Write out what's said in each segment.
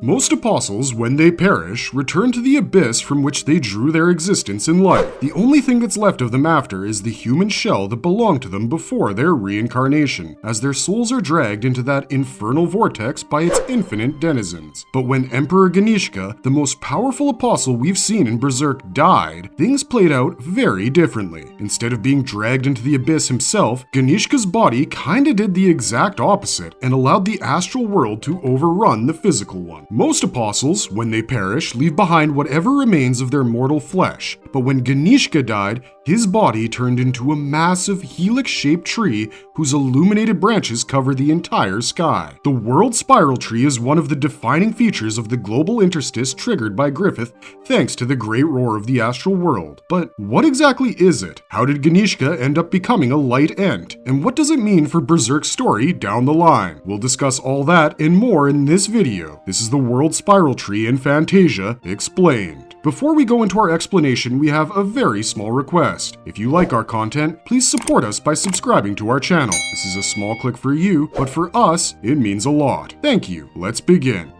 Most apostles, when they perish, return to the abyss from which they drew their existence in life. The only thing that's left of them after is the human shell that belonged to them before their reincarnation, as their souls are dragged into that infernal vortex by its infinite denizens. But when Emperor Ganishka, the most powerful apostle we've seen in Berserk, died, things played out very differently. Instead of being dragged into the abyss himself, Ganishka's body kinda did the exact opposite and allowed the astral world to overrun the physical one. Most apostles, when they perish, leave behind whatever remains of their mortal flesh, but when Ganishka died, his body turned into a massive helix-shaped tree whose illuminated branches cover the entire sky. The world spiral tree is one of the defining features of the global interstice triggered by Griffith thanks to the great roar of the astral world. But what exactly is it? How did Ganishka end up becoming a light ent? And what does it mean for Berserk's story down the line? We'll discuss all that and more in this video. This is the world spiral tree in Fantasia explained. Before we go into our explanation, we have a very small request. If you like our content, please support us by subscribing to our channel. This is a small click for you, but for us, it means a lot. Thank you. Let's begin.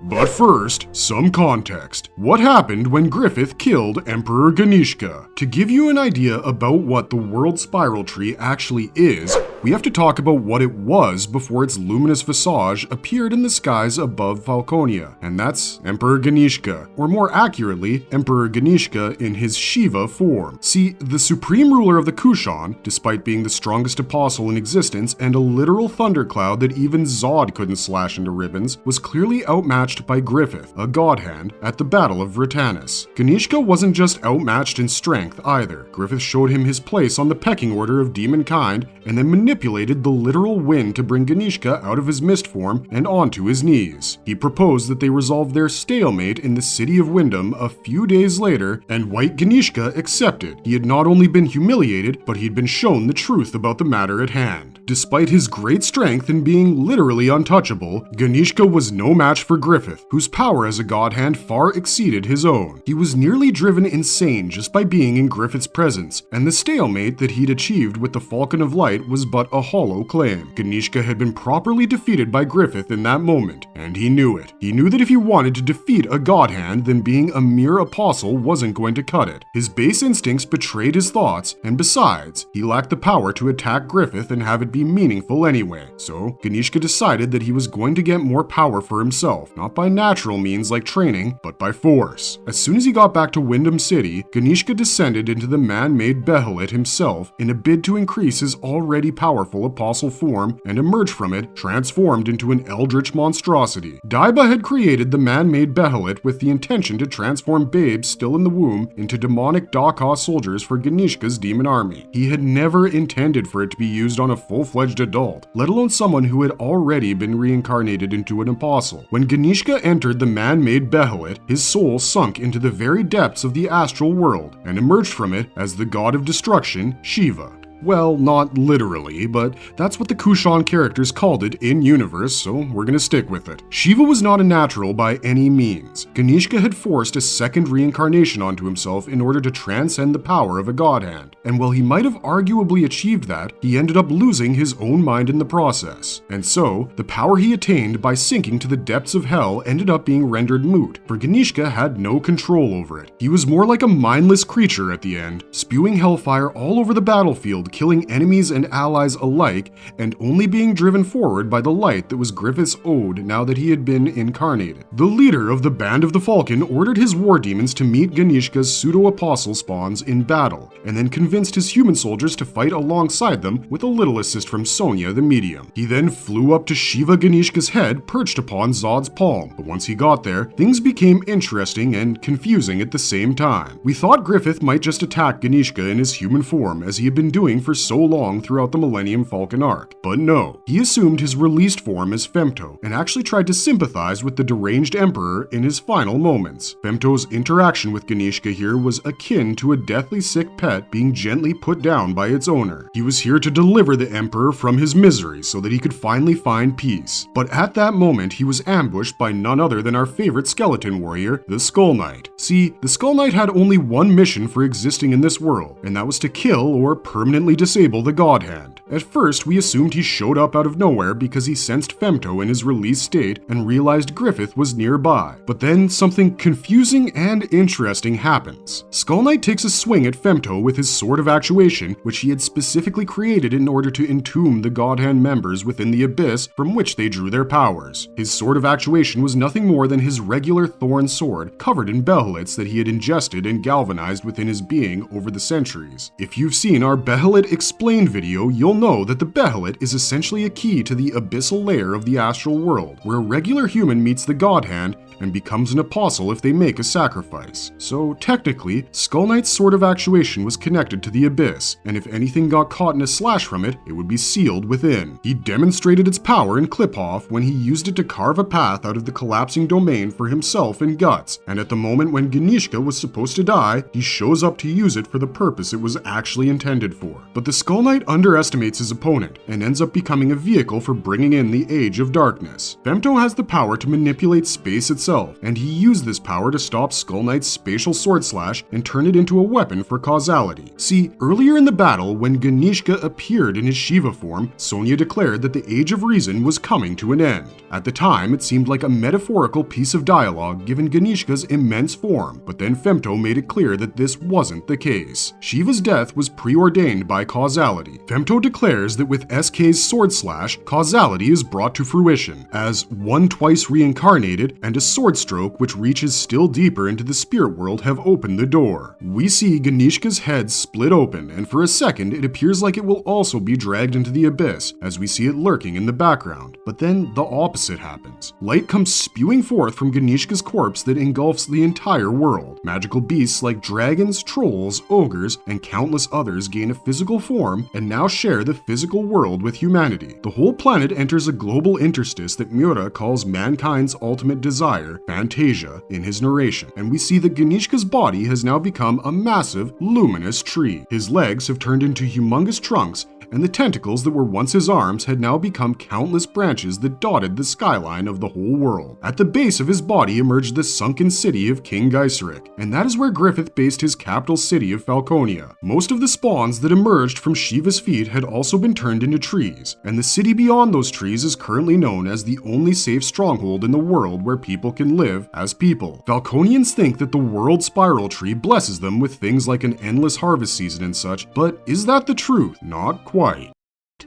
But first, some context. What happened when Griffith killed Emperor Ganishka? To give you an idea about what the world spiral tree actually is, we have to talk about what it was before its luminous visage appeared in the skies above Falconia, and that's Emperor Ganishka, or more accurately, Emperor Ganishka in his Shiva form. See, the supreme ruler of the Kushan, despite being the strongest apostle in existence and a literal thundercloud that even Zod couldn't slash into ribbons, was clearly outmatched by Griffith, a god hand, at the Battle of Vritannis. Ganishka wasn't just outmatched in strength either. Griffith showed him his place on the pecking order of demonkind and then manipulated the literal wind to bring Ganishka out of his mist form and onto his knees. He proposed that they resolve their stalemate in the city of Wyndham a few days later, and White Ganishka accepted. He had not only been humiliated, but he'd been shown the truth about the matter at hand. Despite his great strength and being literally untouchable, Ganishka was no match for Griffith, whose power as a god hand far exceeded his own. He was nearly driven insane just by being in Griffith's presence, and the stalemate that he'd achieved with the Falcon of Light was but a hollow claim. Ganishka had been properly defeated by Griffith in that moment, and he knew it. He knew that if he wanted to defeat a god hand, then being a mere apostle wasn't going to cut it. His base instincts betrayed his thoughts, and besides, he lacked the power to attack Griffith and have it be meaningful anyway. So, Ganishka decided that he was going to get more power for himself, not by natural means like training, but by force. As soon as he got back to Wyndham City, Ganishka descended into the man-made Behelit himself in a bid to increase his already powerful apostle form and emerge from it transformed into an eldritch monstrosity. Daiba had created the man-made Behelit with the intention to transform babes still in the womb into demonic Daka soldiers for Ganishka's demon army. He had never intended for it to be used on a full-fledged adult, let alone someone who had already been reincarnated into an apostle. When Ganishka entered the man-made Behelit, his soul sunk into the very depths of the astral world and emerged from it as the god of destruction, Shiva. Well, not literally, but that's what the Kushan characters called it in-universe, so we're gonna stick with it. Shiva was not a natural by any means. Ganishka had forced a second reincarnation onto himself in order to transcend the power of a god hand, and while he might have arguably achieved that, he ended up losing his own mind in the process. And so, the power he attained by sinking to the depths of hell ended up being rendered moot, for Ganishka had no control over it. He was more like a mindless creature at the end, spewing hellfire all over the battlefield, killing enemies and allies alike, and only being driven forward by the light that was Griffith's ode now that he had been incarnated. The leader of the Band of the Falcon ordered his war demons to meet Ganishka's pseudo-apostle spawns in battle, and then convinced his human soldiers to fight alongside them with a little assist from Sonia the medium. He then flew up to Shiva Ganishka's head perched upon Zod's palm, but once he got there, things became interesting and confusing at the same time. We thought Griffith might just attack Ganishka in his human form as he had been doing for so long throughout the Millennium Falcon arc. But no, he assumed his released form as Femto and actually tried to sympathize with the deranged emperor in his final moments. Femto's interaction with Ganishka here was akin to a deathly sick pet being gently put down by its owner. He was here to deliver the emperor from his misery so that he could finally find peace. But at that moment, he was ambushed by none other than our favorite skeleton warrior, the Skull Knight. See, the Skull Knight had only one mission for existing in this world, and that was to kill or permanently disable the God Hand. At first, we assumed he showed up out of nowhere because he sensed Femto in his released state and realized Griffith was nearby. But then something confusing and interesting happens. Skull Knight takes a swing at Femto with his Sword of Actuation, which he had specifically created in order to entomb the God Hand members within the abyss from which they drew their powers. His Sword of Actuation was nothing more than his regular thorn sword covered in Behelits that he had ingested and galvanized within his being over the centuries. If you've seen our Behelit Explained video, you'll know that the Behelit is essentially a key to the abyssal layer of the astral world, where a regular human meets the God Hand and becomes an apostle if they make a sacrifice. So technically, Skull Knight's Sword of Actuation was connected to the abyss, and if anything got caught in a slash from it, it would be sealed within. He demonstrated its power in Clip-Off when he used it to carve a path out of the collapsing domain for himself and Guts, and at the moment when Ganishka was supposed to die, he shows up to use it for the purpose it was actually intended for. But the Skull Knight underestimates his opponent, and ends up becoming a vehicle for bringing in the Age of Darkness. Femto has the power to manipulate space itself, and he used this power to stop Skull Knight's spatial sword slash and turn it into a weapon for causality. See, earlier in the battle, when Ganishka appeared in his Shiva form, Sonya declared that the Age of Reason was coming to an end. At the time, it seemed like a metaphorical piece of dialogue given Ganishka's immense form, but then Femto made it clear that this wasn't the case. Shiva's death was preordained by causality. Femto declares that with SK's sword slash, causality is brought to fruition, as one twice reincarnated and a sword stroke which reaches still deeper into the spirit world have opened the door. We see Ganishka's head split open, and for a second it appears like it will also be dragged into the abyss, as we see it lurking in the background. But then the opposite happens. Light comes spewing forth from Ganishka's corpse that engulfs the entire world. Magical beasts like dragons, trolls, ogres, and countless others gain a physical form and now share the physical world with humanity. The whole planet enters a global interstice that Miura calls mankind's ultimate desire, Fantasia, in his narration, and we see that Ganishka's body has now become a massive, luminous tree. His legs have turned into humongous trunks, and the tentacles that were once his arms had now become countless branches that dotted the skyline of the whole world. At the base of his body emerged the sunken city of King Gyseric, and that is where Griffith based his capital city of Falconia. Most of the spawns that emerged from Shiva's feet had also been turned into trees, and the city beyond those trees is currently known as the only safe stronghold in the world where people can live as people. Falconians think that the world spiral tree blesses them with things like an endless harvest season and such, but is that the truth? Not quite.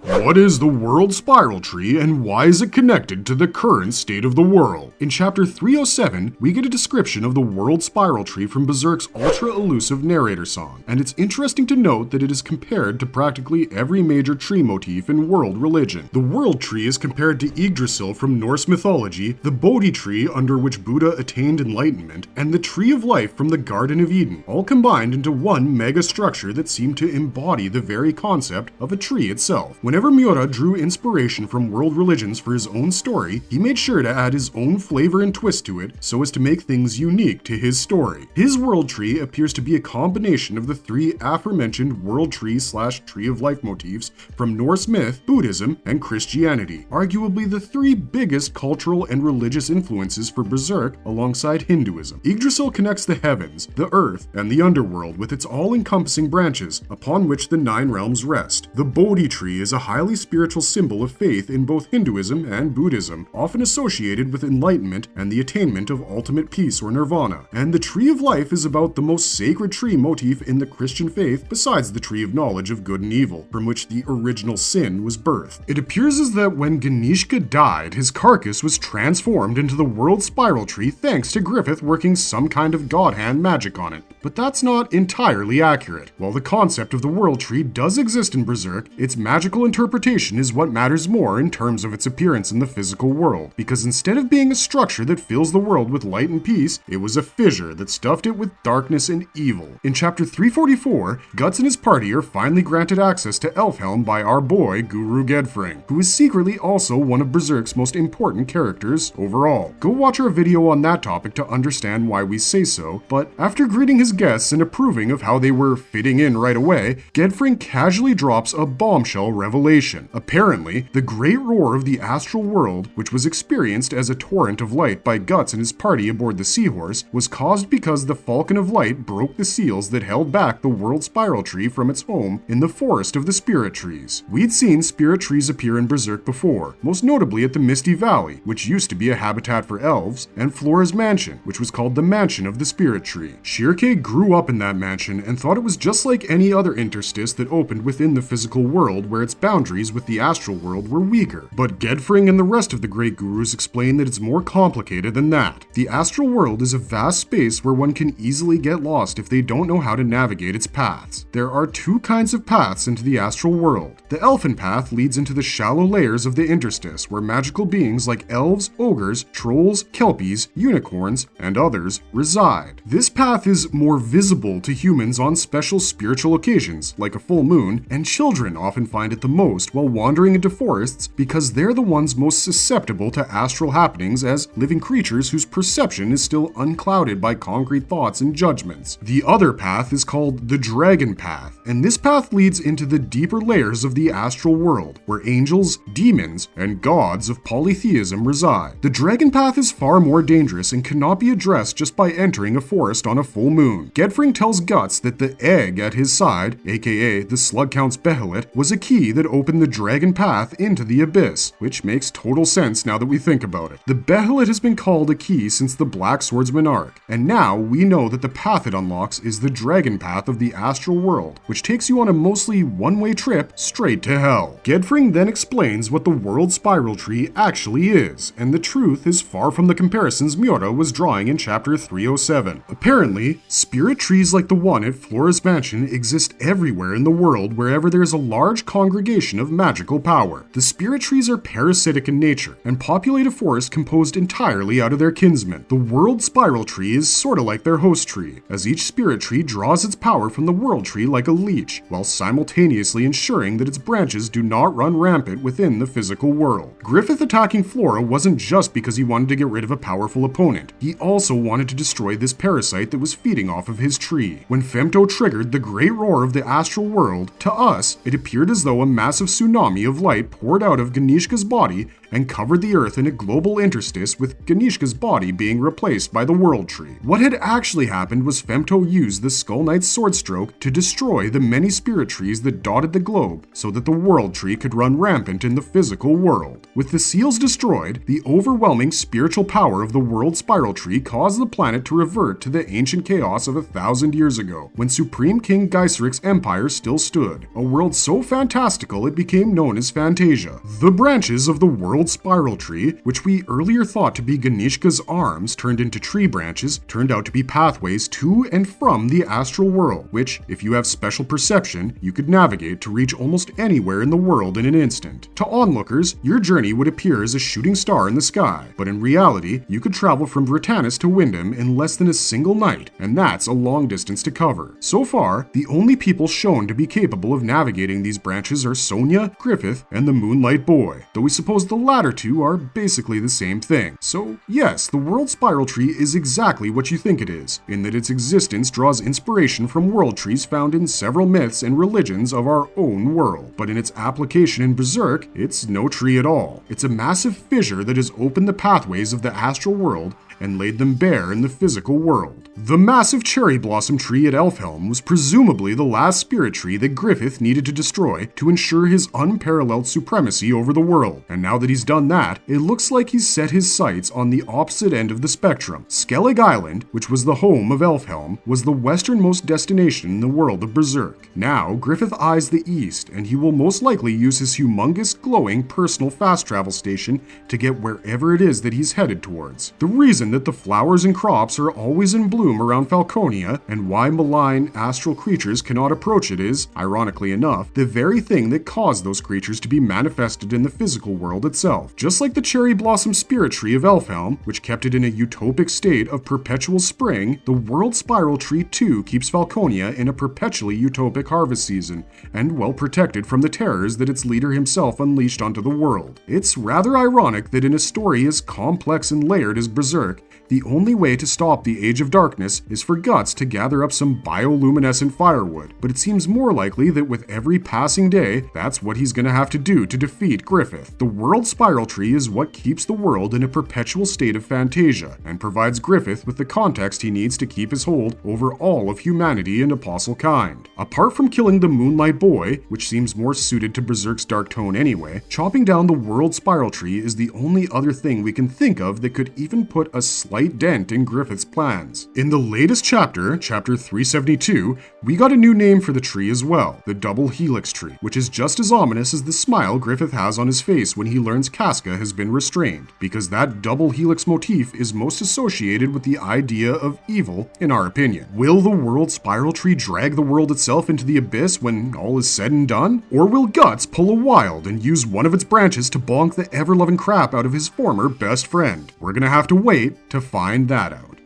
What is the World Spiral Tree and why is it connected to the current state of the world? In chapter 307, we get a description of the World Spiral Tree from Berserk's ultra-elusive narrator song, and it's interesting to note that it is compared to practically every major tree motif in world religion. The World Tree is compared to Yggdrasil from Norse mythology, the Bodhi Tree under which Buddha attained enlightenment, and the Tree of Life from the Garden of Eden, all combined into one mega structure that seemed to embody the very concept of a tree itself. Whenever Miura drew inspiration from world religions for his own story, he made sure to add his own flavor and twist to it so as to make things unique to his story. His world tree appears to be a combination of the three aforementioned world tree slash tree of life motifs from Norse myth, Buddhism, and Christianity, arguably the three biggest cultural and religious influences for Berserk alongside Hinduism. Yggdrasil connects the heavens, the earth, and the underworld with its all-encompassing branches upon which the 9 realms rest. The Bodhi tree is a highly spiritual symbol of faith in both Hinduism and Buddhism, often associated with enlightenment and the attainment of ultimate peace or nirvana. And the Tree of Life is about the most sacred tree motif in the Christian faith besides the Tree of Knowledge of Good and Evil, from which the original sin was birthed. It appears as that when Ganishka died, his carcass was transformed into the World Spiral Tree thanks to Griffith working some kind of God Hand magic on it. But that's not entirely accurate. While the concept of the World Tree does exist in Berserk, its magical interpretation is what matters more in terms of its appearance in the physical world, because instead of being a structure that fills the world with light and peace, it was a fissure that stuffed it with darkness and evil. In chapter 344, Guts and his party are finally granted access to Elfhelm by our boy Guru Gedfring, who is secretly also one of Berserk's most important characters overall. Go watch our video on that topic to understand why we say so, but after greeting his guests and approving of how they were fitting in right away, Gedfring casually drops a bombshell revelation revelation. Apparently, the great roar of the astral world, which was experienced as a torrent of light by Guts and his party aboard the Seahorse, was caused because the Falcon of Light broke the seals that held back the World Spiral Tree from its home in the Forest of the Spirit Trees. We'd seen spirit trees appear in Berserk before, most notably at the Misty Valley, which used to be a habitat for elves, and Flora's Mansion, which was called the Mansion of the Spirit Tree. Shirke grew up in that mansion and thought it was just like any other interstice that opened within the physical world where its boundaries with the astral world were weaker. But Gedfring and the rest of the great gurus explain that it's more complicated than that. The astral world is a vast space where one can easily get lost if they don't know how to navigate its paths. There are two kinds of paths into the astral world. The Elfin path leads into the shallow layers of the interstice where magical beings like elves, ogres, trolls, kelpies, unicorns, and others reside. This path is more visible to humans on special spiritual occasions, like a full moon, and children often find it the most while wandering into forests because they're the ones most susceptible to astral happenings as living creatures whose perception is still unclouded by concrete thoughts and judgments. The other path is called the Dragon Path, and this path leads into the deeper layers of the astral world, where angels, demons, and gods of polytheism reside. The Dragon Path is far more dangerous and cannot be addressed just by entering a forest on a full moon. Gedfring tells Guts that the egg at his side, aka the Slug Count's Behelit, was a key that opened the Dragon Path into the abyss, which makes total sense now that we think about it. The Behelit has been called a key since the Black Swordsman arc, and now we know that the path it unlocks is the Dragon Path of the astral world, which takes you on a mostly one-way trip straight to hell. Gedfring then explains what the World Spiral Tree actually is, and the truth is far from the comparisons Miura was drawing in chapter 307. Apparently, spirit trees like the one at Flora's Mansion exist everywhere in the world wherever there is a large congregation of magical power. The spirit trees are parasitic in nature and populate a forest composed entirely out of their kinsmen. The World Spiral Tree is sorta like their host tree, as each spirit tree draws its power from the World Tree like a leech, while simultaneously ensuring that its branches do not run rampant within the physical world. Griffith attacking Flora wasn't just because he wanted to get rid of a powerful opponent. He also wanted to destroy this parasite that was feeding off of his tree. When Femto triggered the great roar of the astral world, to us, it appeared as though a massive tsunami of light poured out of Ganishka's body and covered the earth in a global interstice, with Ganishka's body being replaced by the World Tree. What had actually happened was Femto used the Skull Knight's sword stroke to destroy the many spirit trees that dotted the globe so that the World Tree could run rampant in the physical world. With the seals destroyed, the overwhelming spiritual power of the World Spiral Tree caused the planet to revert to the ancient chaos of 1,000 years ago, when Supreme King Geiseric's empire still stood, a world so fantastical it became known as Fantasia. The branches of the World Spiral Tree, which we earlier thought to be Ganishka's arms turned into tree branches, turned out to be pathways to and from the astral world, which, if you have special perception, you could navigate to reach almost anywhere in the world in an instant. To onlookers, your journey would appear as a shooting star in the sky, but in reality, you could travel from Britannis to Wyndham in less than a single night, and that's a long distance to cover. So far, the only people shown to be capable of navigating these branches are Sonia, Griffith, and the Moonlight Boy, though we suppose the latter two are basically the same thing. So yes, the World Spiral Tree is exactly what you think it is, in that its existence draws inspiration from world trees found in several myths and religions of our own world. But in its application in Berserk, it's no tree at all. It's a massive fissure that has opened the pathways of the astral world and laid them bare in the physical world. The massive cherry blossom tree at Elfhelm was presumably the last spirit tree that Griffith needed to destroy to ensure his unparalleled supremacy over the world, and now that he's done that, it looks like he's set his sights on the opposite end of the spectrum. Skellig Island, which was the home of Elfhelm, was the westernmost destination in the world of Berserk. Now, Griffith eyes the east, and he will most likely use his humongous, glowing personal fast travel station to get wherever it is that he's headed towards. The reason that the flowers and crops are always in bloom around Falconia, and why malign astral creatures cannot approach it is, ironically enough, the very thing that caused those creatures to be manifested in the physical world itself. Just like the cherry blossom spirit tree of Elfhelm, which kept it in a utopic state of perpetual spring, the World Spiral Tree too keeps Falconia in a perpetually utopic harvest season, and well protected from the terrors that its leader himself unleashed onto the world. It's rather ironic that in a story as complex and layered as Berserk, The only way to stop the Age of Darkness is for Guts to gather up some bioluminescent firewood, but it seems more likely that with every passing day, that's what he's gonna have to do to defeat Griffith. The World Spiral Tree is what keeps the world in a perpetual state of Fantasia, and provides Griffith with the context he needs to keep his hold over all of humanity and Apostle kind. Apart from killing the Moonlight Boy, which seems more suited to Berserk's dark tone anyway, chopping down the World Spiral Tree is the only other thing we can think of that could even put a slight dent in Griffith's plans. In the latest chapter, chapter 372, we got a new name for the tree as well, the Double Helix Tree, which is just as ominous as the smile Griffith has on his face when he learns Casca has been restrained, because that double helix motif is most associated with the idea of evil, in our opinion. Will the World Spiral Tree drag the world itself into the abyss when all is said and done? Or will Guts pull a Wild and use one of its branches to bonk the ever-loving crap out of his former best friend? We're gonna have to wait to find that out.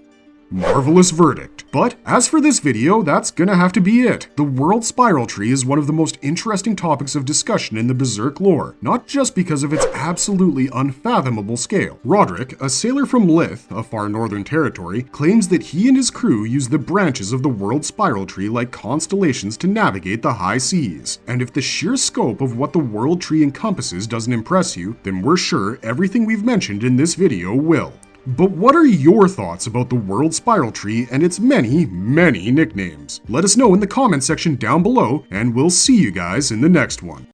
Marvelous verdict. But as for this video, that's gonna have to be it. The World Spiral Tree is one of the most interesting topics of discussion in the Berserk lore, not just because of its absolutely unfathomable scale. Roderick, a sailor from Lith, a far northern territory, claims that he and his crew use the branches of the World Spiral Tree like constellations to navigate the high seas. And if the sheer scope of what the World Tree encompasses doesn't impress you, then we're sure everything we've mentioned in this video will. But what are your thoughts about the World Spiral Tree and its many, many nicknames? Let us know in the comment section down below, and we'll see you guys in the next one.